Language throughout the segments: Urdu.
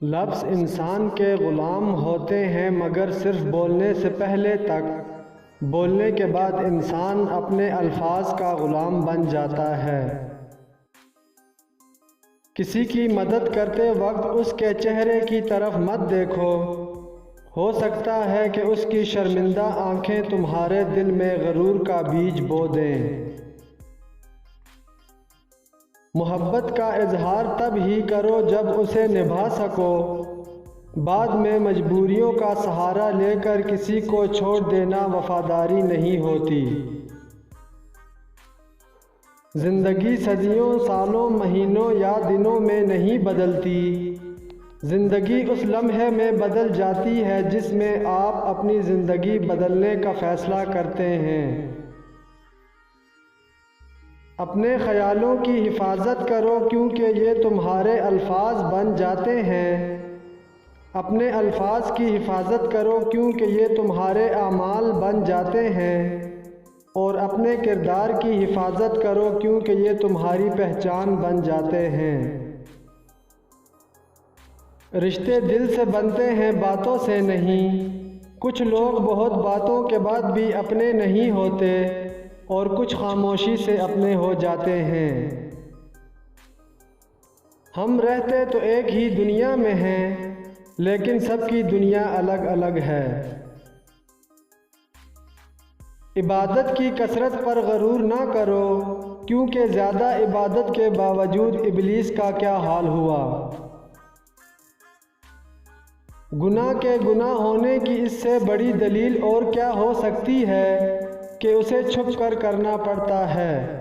لفظ انسان کے غلام ہوتے ہیں مگر صرف بولنے سے پہلے تک، بولنے کے بعد انسان اپنے الفاظ کا غلام بن جاتا ہے۔ کسی کی مدد کرتے وقت اس کے چہرے کی طرف مت دیکھو، ہو سکتا ہے کہ اس کی شرمندہ آنکھیں تمہارے دل میں غرور کا بیج بو دیں۔ محبت کا اظہار تب ہی کرو جب اسے نبھا سکو، بعد میں مجبوریوں کا سہارا لے کر کسی کو چھوڑ دینا وفاداری نہیں ہوتی۔ زندگی صدیوں، سالوں، مہینوں یا دنوں میں نہیں بدلتی، زندگی اس لمحے میں بدل جاتی ہے جس میں آپ اپنی زندگی بدلنے کا فیصلہ کرتے ہیں۔ اپنے خیالوں کی حفاظت کرو کیونکہ یہ تمہارے الفاظ بن جاتے ہیں۔ اپنے الفاظ کی حفاظت کرو کیونکہ یہ تمہارے اعمال بن جاتے ہیں، اور اپنے کردار کی حفاظت کرو کیونکہ یہ تمہاری پہچان بن جاتے ہیں۔ رشتے دل سے بنتے ہیں، باتوں سے نہیں۔ کچھ لوگ بہت باتوں کے بعد بھی اپنے نہیں ہوتے اور کچھ خاموشی سے اپنے ہو جاتے ہیں۔ ہم رہتے تو ایک ہی دنیا میں ہیں، لیکن سب کی دنیا الگ الگ ہے۔ عبادت کی کثرت پر غرور نہ کرو، کیونکہ زیادہ عبادت کے باوجود ابلیس کا کیا حال ہوا۔ گناہ کے گناہ ہونے کی اس سے بڑی دلیل اور کیا ہو سکتی ہے کہ اسے چھپ کر کرنا پڑتا ہے۔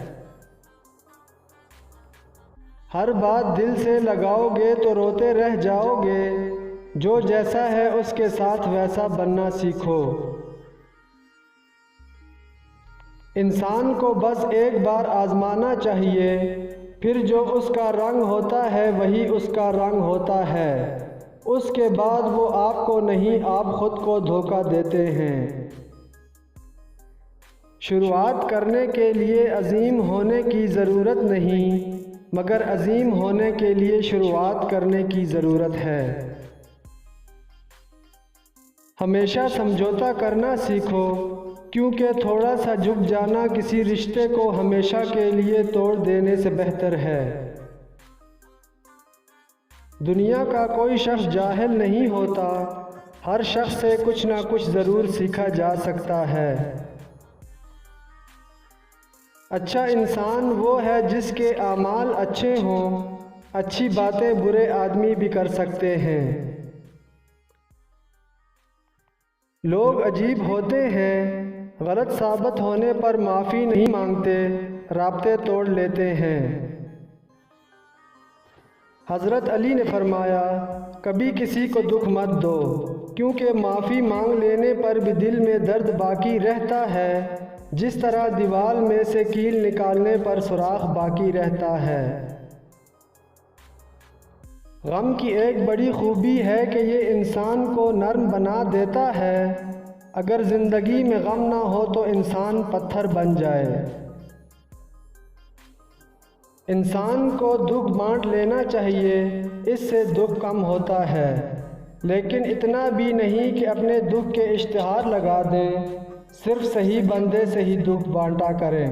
ہر بات دل سے لگاؤ گے تو روتے رہ جاؤ گے۔ جو جیسا ہے اس کے ساتھ ویسا بننا سیکھو۔ انسان کو بس ایک بار آزمانا چاہیے، پھر جو اس کا رنگ ہوتا ہے وہی اس کا رنگ ہوتا ہے۔ اس کے بعد وہ آپ کو نہیں، آپ خود کو دھوکہ دیتے ہیں۔ شروعات کرنے کے لیے عظیم ہونے کی ضرورت نہیں، مگر عظیم ہونے کے لیے شروعات کرنے کی ضرورت ہے۔ ہمیشہ سمجھوتا کرنا سیکھو، کیونکہ تھوڑا سا جھک جانا کسی رشتے کو ہمیشہ کے لیے توڑ دینے سے بہتر ہے۔ دنیا کا کوئی شخص جاہل نہیں ہوتا، ہر شخص سے کچھ نہ کچھ ضرور سیکھا جا سکتا ہے۔ اچھا انسان وہ ہے جس کے اعمال اچھے ہوں۔ اچھی باتیں برے آدمی بھی کر سکتے ہیں۔ لوگ عجیب ہوتے ہیں، غلط ثابت ہونے پر معافی نہیں مانگتے، رابطے توڑ لیتے ہیں۔ حضرت علی نے فرمایا، کبھی کسی کو دکھ مت دو، کیونکہ معافی مانگ لینے پر بھی دل میں درد باقی رہتا ہے، جس طرح دیوار میں سے کیل نکالنے پر سوراخ باقی رہتا ہے۔ غم کی ایک بڑی خوبی ہے کہ یہ انسان کو نرم بنا دیتا ہے۔ اگر زندگی میں غم نہ ہو تو انسان پتھر بن جائے۔ انسان کو دکھ بانٹ لینا چاہیے، اس سے دکھ کم ہوتا ہے، لیکن اتنا بھی نہیں کہ اپنے دکھ کے اشتہار لگا دیں، صرف صحیح بندے سے ہی دکھ بانٹا کریں۔